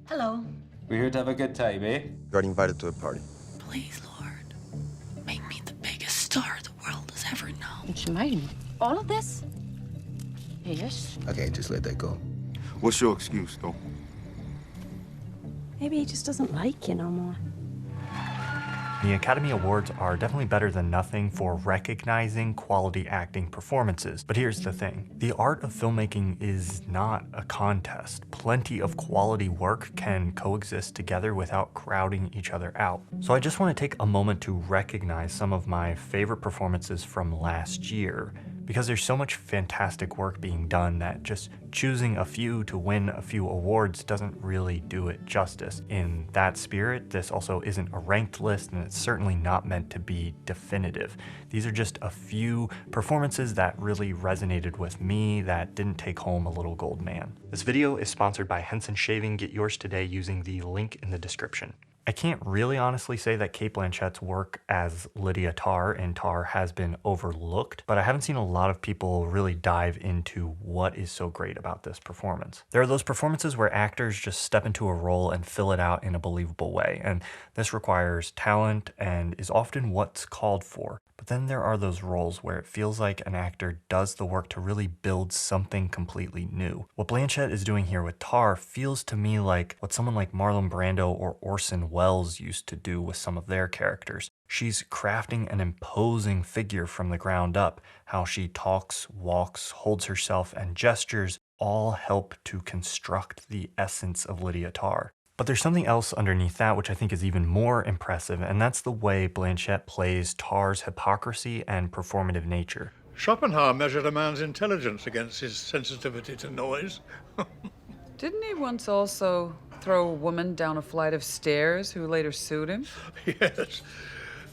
Hello. We're here to have a good time, eh? Got invited to a party. Please, Lord, make me the biggest star the world has ever known. What you mean? All of this? Yes. I can't just let that go. What's your excuse, though? Maybe he just doesn't like you no more. The Academy Awards are definitely better than nothing for recognizing quality acting performances. But here's the thing. The art of filmmaking is not a contest. Plenty of quality work can coexist together without crowding each other out. So I just want to take a moment to recognize some of my favorite performances from last year, because there's so much fantastic work being done that just choosing a few to win a few awards doesn't really do it justice. In that spirit, this also isn't a ranked list, and it's certainly not meant to be definitive. These are just a few performances that really resonated with me that didn't take home a little gold man. This video is sponsored by Henson Shaving. Get yours today using the link in the description. I can't really honestly say that Cate Blanchett's work as Lydia Tarr in Tar has been overlooked, but I haven't seen a lot of people really dive into what is so great about this performance. There are those performances where actors just step into a role and fill it out in a believable way, and this requires talent and is often what's called for. But then there are those roles where it feels like an actor does the work to really build something completely new. What Blanchett is doing here with Tar feels to me like what someone like Marlon Brando or Orson Welles used to do with some of their characters. She's crafting an imposing figure from the ground up. How she talks, walks, holds herself, and gestures all help to construct the essence of Lydia Tarr. But there's something else underneath that which I think is even more impressive, and that's the way Blanchett plays Tar's hypocrisy and performative nature. Schopenhauer measured a man's intelligence against his sensitivity to noise. Didn't he once also throw a woman down a flight of stairs who later sued him? Yes,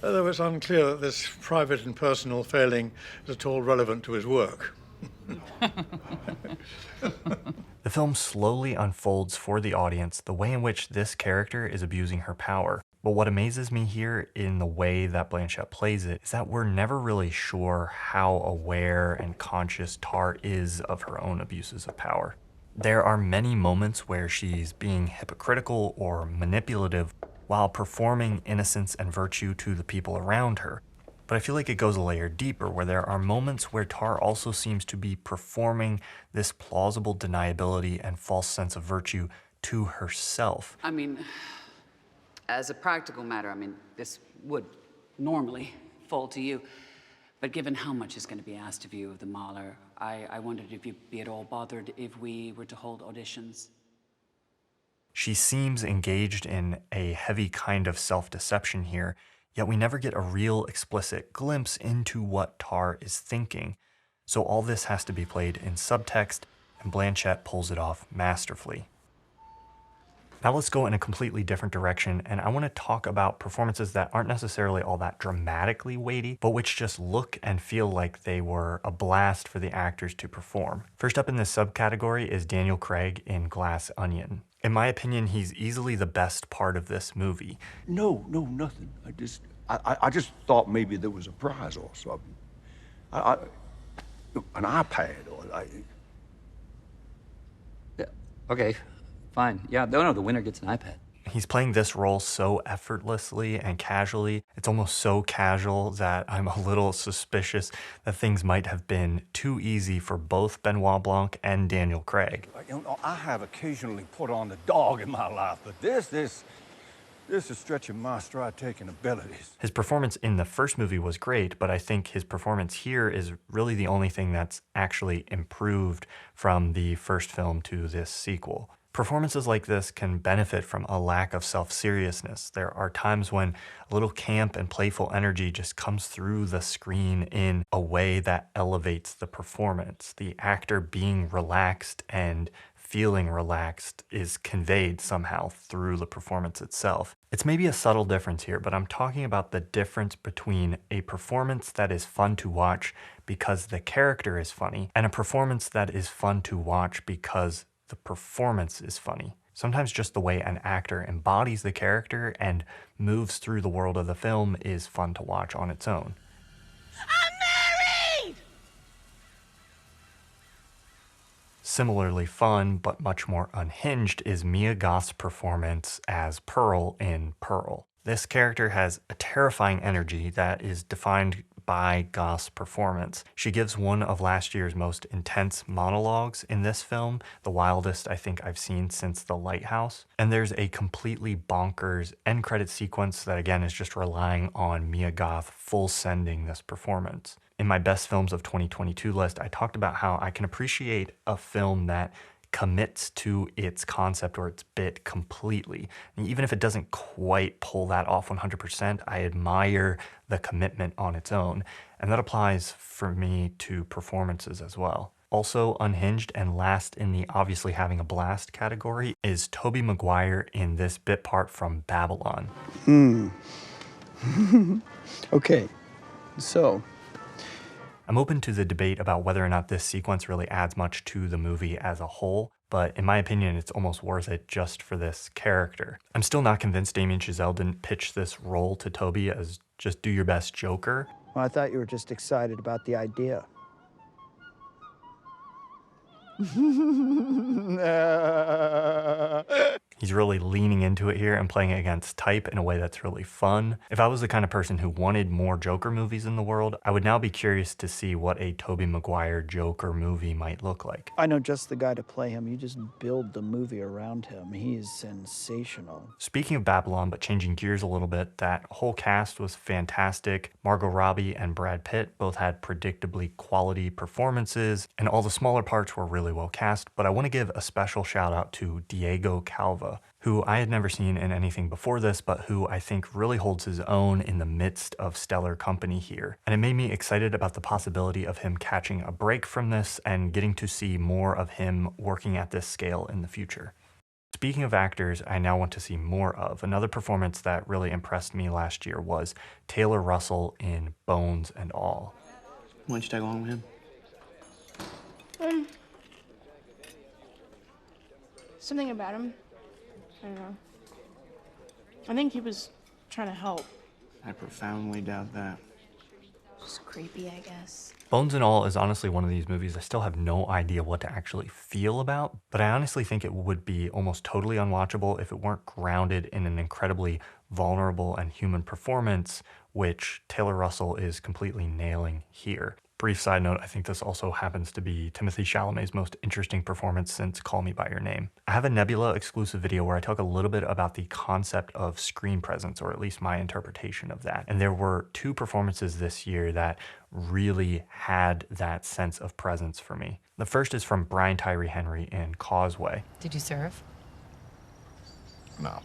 though it's unclear that this private and personal failing is at all relevant to his work. The film slowly unfolds for the audience the way in which this character is abusing her power. But what amazes me here in the way that Blanchett plays it is that we're never really sure how aware and conscious Tar is of her own abuses of power. There are many moments where she's being hypocritical or manipulative while performing innocence and virtue to the people around her. But I feel like it goes a layer deeper, where there are moments where Tar also seems to be performing this plausible deniability and false sense of virtue to herself. I mean, as a practical matter, this would normally fall to you. But given how much is going to be asked of you of the Mahler, I wondered if you'd be at all bothered if we were to hold auditions. She seems engaged in a heavy kind of self-deception here, yet we never get a real explicit glimpse into what Tar is thinking. So all this has to be played in subtext, and Blanchett pulls it off masterfully. Now let's go in a completely different direction, and I want to talk about performances that aren't necessarily all that dramatically weighty, but which just look and feel like they were a blast for the actors to perform. First up in this subcategory is Daniel Craig in Glass Onion. In my opinion, he's easily the best part of this movie. No, nothing. I just thought maybe there was a prize or something. An iPad or Yeah, okay, fine. Yeah, no, the winner gets an iPad. He's playing this role so effortlessly and casually. It's almost so casual that I'm a little suspicious that things might have been too easy for both Benoit Blanc and Daniel Craig. I have occasionally put on the dog in my life, but this is stretching my stride-taking abilities. His performance in the first movie was great, but I think his performance here is really the only thing that's actually improved from the first film to this sequel. Performances like this can benefit from a lack of self-seriousness. There are times when a little camp and playful energy just comes through the screen in a way that elevates the performance. The actor being relaxed and feeling relaxed is conveyed somehow through the performance itself. It's maybe a subtle difference here, but I'm talking about the difference between a performance that is fun to watch because the character is funny, and a performance that is fun to watch because the performance is funny. Sometimes just the way an actor embodies the character and moves through the world of the film is fun to watch on its own. similarly fun but much more unhinged is Mia Goth's performance as Pearl in Pearl. This character has a terrifying energy that is defined by Goth's performance. She gives one of last year's most intense monologues in this film, the wildest I think I've seen since The Lighthouse. And there's a completely bonkers end credit sequence that again is just relying on Mia Goth full sending this performance. In my best films of 2022 list, I talked about how I can appreciate a film that commits to its concept or its bit completely. And even if it doesn't quite pull that off 100%, I admire the commitment on its own. And that applies for me to performances as well. Also unhinged and last in the obviously having a blast category is Tobey Maguire in this bit part from Babylon. Okay, so I'm open to the debate about whether or not this sequence really adds much to the movie as a whole, but in my opinion, it's almost worth it just for this character. I'm still not convinced Damien Chazelle didn't pitch this role to Tobey as just do your best Joker. well, I thought you were just excited about the idea. He's really leaning into it here and playing it against type in a way that's really fun. If I was the kind of person who wanted more Joker movies in the world, I would now be curious to see what a Tobey Maguire Joker movie might look like. I know just the guy to play him. You just build the movie around him. He's sensational. Speaking of Babylon, but changing gears a little bit, that whole cast was fantastic. Margot Robbie and Brad Pitt both had predictably quality performances, and all the smaller parts were really well cast, but I want to give a special shout out to Diego Calva, who I had never seen in anything before this, but who I think really holds his own in the midst of stellar company here. And it made me excited about the possibility of him catching a break from this and getting to see more of him working at this scale in the future. Speaking of actors I now want to see more of, another performance that really impressed me last year was Taylor Russell in Bones and All. Why don't you tag along with him? Something about him. I don't know. I think he was trying to help. I profoundly doubt that. Just creepy, I guess. Bones and All is honestly one of these movies I still have no idea what to actually feel about, but I honestly think it would be almost totally unwatchable if it weren't grounded in an incredibly vulnerable and human performance, which Taylor Russell is completely nailing here. Brief side note, I think this also happens to be Timothée Chalamet's most interesting performance since Call Me By Your Name. I have a Nebula exclusive video where I talk a little bit about the concept of screen presence, or at least my interpretation of that. And there were two performances this year that really had that sense of presence for me. The first is from Brian Tyree Henry in Causeway. Did you serve? No.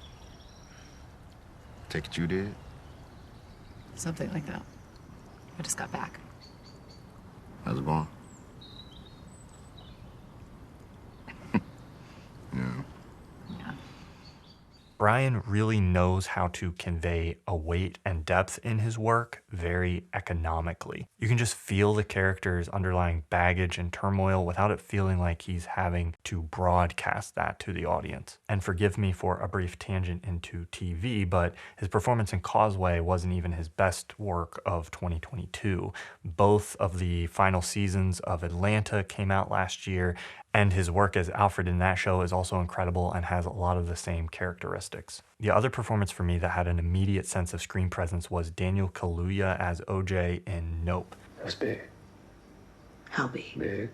Take it you did? Something like that. I just got back. How's it going? Yeah. Yeah. Brian really knows how to convey a weight and depth in his work very economically. You can just feel the character's underlying baggage and turmoil without it feeling like he's having to broadcast that to the audience. And forgive me for a brief tangent into TV, but his performance in Causeway wasn't even his best work of 2022. Both of the final seasons of Atlanta came out last year, and his work as Alfred in that show is also incredible and has a lot of the same characteristics. The other performance for me that had an immediate sense of screen presence was Daniel Kaluuya as OJ in Nope. That's big. How big? Big.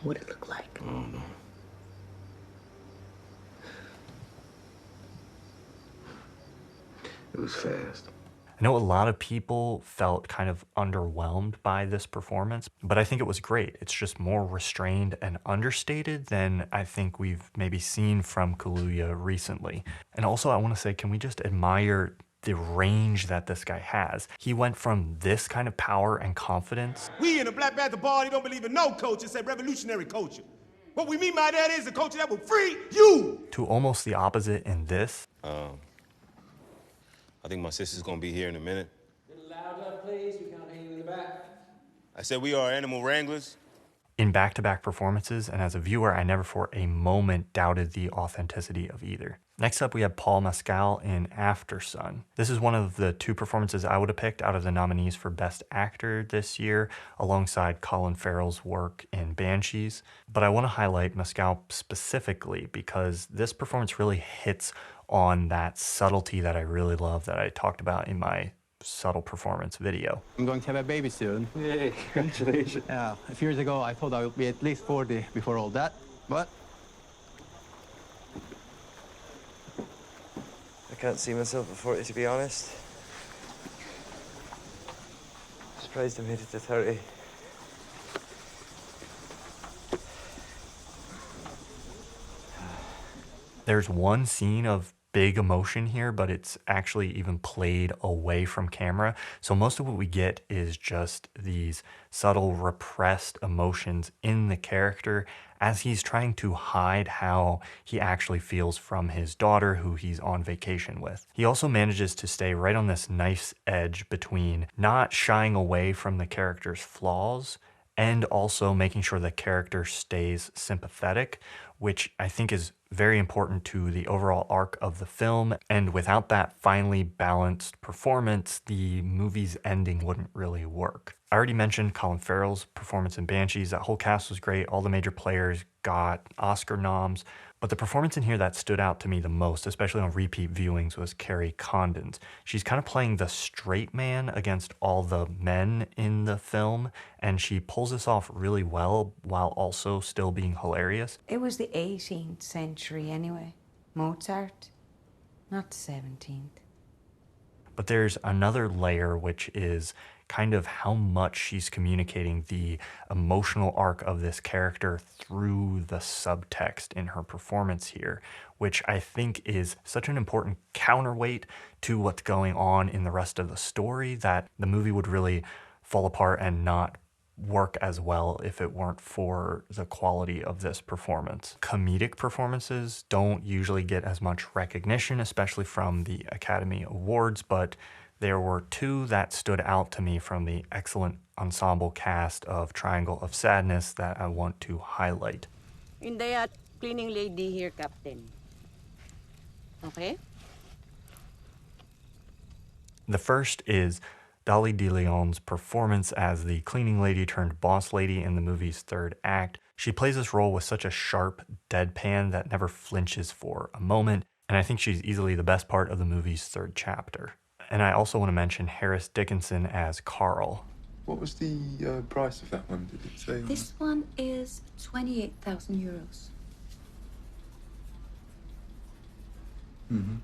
What'd it look like? I don't know. It was fast. I know a lot of people felt kind of underwhelmed by this performance, but I think it was great. It's just more restrained and understated than I think we've maybe seen from Kaluuya recently. And also I want to say, can we just admire the range that this guy has? He went from this kind of power and confidence. We in the Black Panther Party don't believe in no culture except revolutionary culture. What we mean by that is a culture that will free you. To almost the opposite in this. I think my sister's gonna be here in a minute. A little louder, please. We can't hear you in the back. I said we are animal wranglers. in back-to-back performances, and as a viewer, I never for a moment doubted the authenticity of either. Next up, we have Paul Mescal in Aftersun. This is one of the 2 performances I would have picked out of the nominees for Best Actor this year, alongside Colin Farrell's work in Banshees. But I want to highlight Mescal specifically because this performance really hits on that subtlety that I really love that I talked about in my subtle performance video. I'm going to have a baby soon. Yay, congratulations. Yeah, a few years ago I thought I would be at least 40 before all that, but I can't see myself at 40, to be honest. Surprised I made it to 30. There's one scene of big emotion here, but it's actually even played away from camera. So most of what we get is just these subtle repressed emotions in the character as he's trying to hide how he actually feels from his daughter who he's on vacation with. He also manages to stay right on this nice edge between not shying away from the character's flaws and also making sure the character stays sympathetic, which I think is very important to the overall arc of the film. And without that finely balanced performance, the movie's ending wouldn't really work. I already mentioned Colin Farrell's performance in Banshees. That whole cast was great. All the major players got Oscar noms. But the performance in here that stood out to me the most, especially on repeat viewings, was Kerry Condon's. She's kind of playing the straight man against all the men in the film, and she pulls this off really well while also still being hilarious. It was the 18th century anyway. Mozart, not the 17th. But there's another layer, which is kind of how much she's communicating the emotional arc of this character through the subtext in her performance here, which I think is such an important counterweight to what's going on in the rest of the story that the movie would really fall apart and not work as well if it weren't for the quality of this performance. Comedic performances don't usually get as much recognition, especially from the Academy Awards, but there were 2 that stood out to me from the excellent ensemble cast of Triangle of Sadness that I want to highlight. Hindi cleaning lady here, Captain. Okay? The first is Dolly de Leon's performance as the cleaning lady turned boss lady in the movie's 3rd act. She plays this role with such a sharp deadpan that never flinches for a moment, and I think she's easily the best part of the movie's 3rd chapter. And I also want to mention Harris Dickinson as Carl. What was the price of that one, did it say? This one is 28,000 euros. Mm-hmm.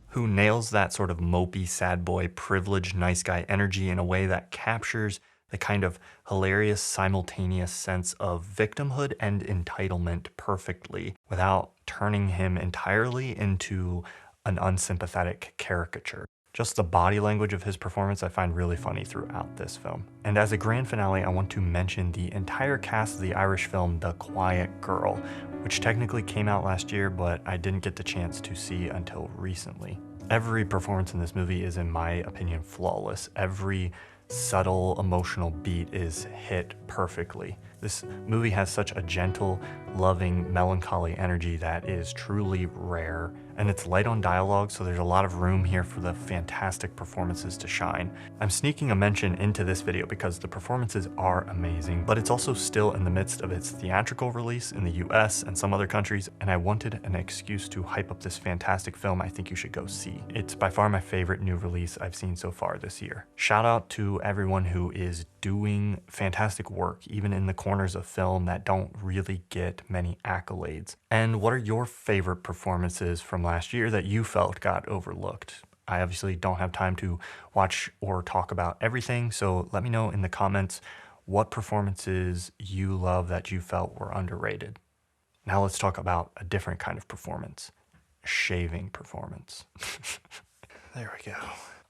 Who nails that sort of mopey, sad boy, privileged, nice guy energy in a way that captures the kind of hilarious, simultaneous sense of victimhood and entitlement perfectly without turning him entirely into an unsympathetic caricature. Just the body language of his performance I find really funny throughout this film. And as a grand finale, I want to mention the entire cast of the Irish film The Quiet Girl, which technically came out last year, but I didn't get the chance to see until recently. Every performance in this movie is, in my opinion, flawless. Every subtle emotional beat is hit perfectly. This movie has such a gentle, loving, melancholy energy that is truly rare, and it's light on dialogue, so there's a lot of room here for the fantastic performances to shine. I'm sneaking a mention into this video because the performances are amazing, but it's also still in the midst of its theatrical release in the US and some other countries, and I wanted an excuse to hype up this fantastic film I think you should go see. It's by far my favorite new release I've seen so far this year. Shout out to everyone who is doing fantastic work, even in the corners of film that don't really get many accolades. And what are your favorite performances from last year that you felt got overlooked? I obviously don't have time to watch or talk about everything, so let me know in the comments what performances you love that you felt were underrated. Now let's talk about a different kind of performance. Shaving performance. There we go.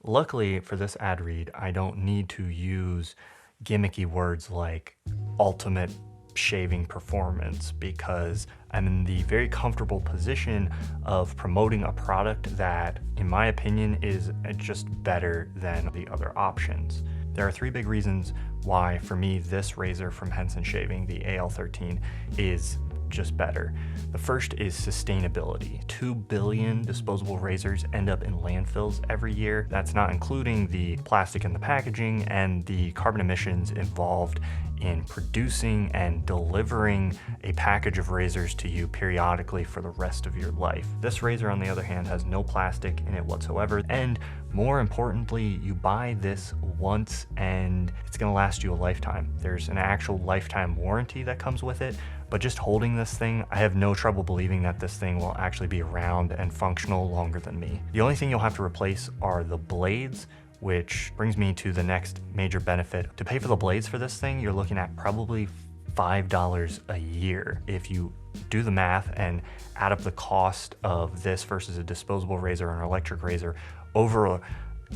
Luckily for this ad read, I don't need to use gimmicky words like ultimate shaving performance because I'm in the very comfortable position of promoting a product that, in my opinion, is just better than the other options. There are 3 big reasons why, for me, this razor from Henson Shaving, the AL13, is just better. The first is sustainability. 2 billion disposable razors end up in landfills every year. That's not including the plastic in the packaging and the carbon emissions involved in producing and delivering a package of razors to you periodically for the rest of your life. This razor, on the other hand, has no plastic in it whatsoever, and more importantly, you buy this once and it's gonna last you a lifetime. There's an actual lifetime warranty that comes with it, but just holding this thing, I have no trouble believing that this thing will actually be around and functional longer than me. The only thing you'll have to replace are the blades, which brings me to the next major benefit. To pay for the blades for this thing, you're looking at probably $5 a year. If you do the math and add up the cost of this versus a disposable razor or an electric razor over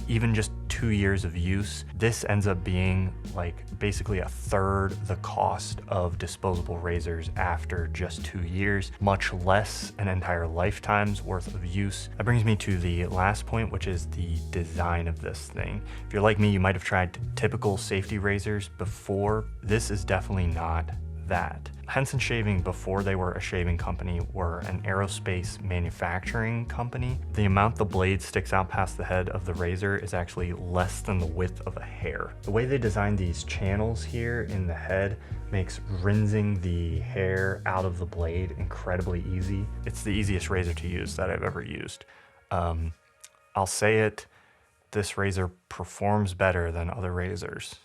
even just 2 years of use, this ends up being like basically a third the cost of disposable razors after just 2 years, much less an entire lifetime's worth of use. That brings me to the last point, which is the design of this thing. If you're like me, you might have tried typical safety razors before. This is definitely not that. Henson Shaving, before they were a shaving company, were an aerospace manufacturing company. The amount the blade sticks out past the head of the razor is actually less than the width of a hair. The way they designed these channels here in the head makes rinsing the hair out of the blade incredibly easy. It's the easiest razor to use that I've ever used. I'll say it, this razor performs better than other razors.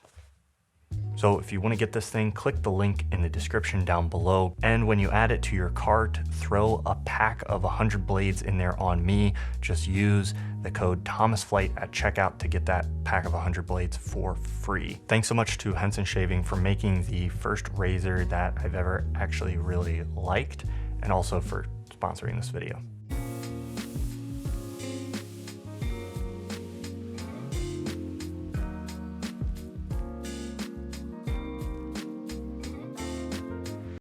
So if you want to get this thing, click the link in the description down below. And when you add it to your cart, throw a pack of 100 blades in there on me. Just use the code ThomasFlight at checkout to get that pack of 100 blades for free. Thanks so much to Henson Shaving for making the first razor that I've ever actually really liked, and also for sponsoring this video.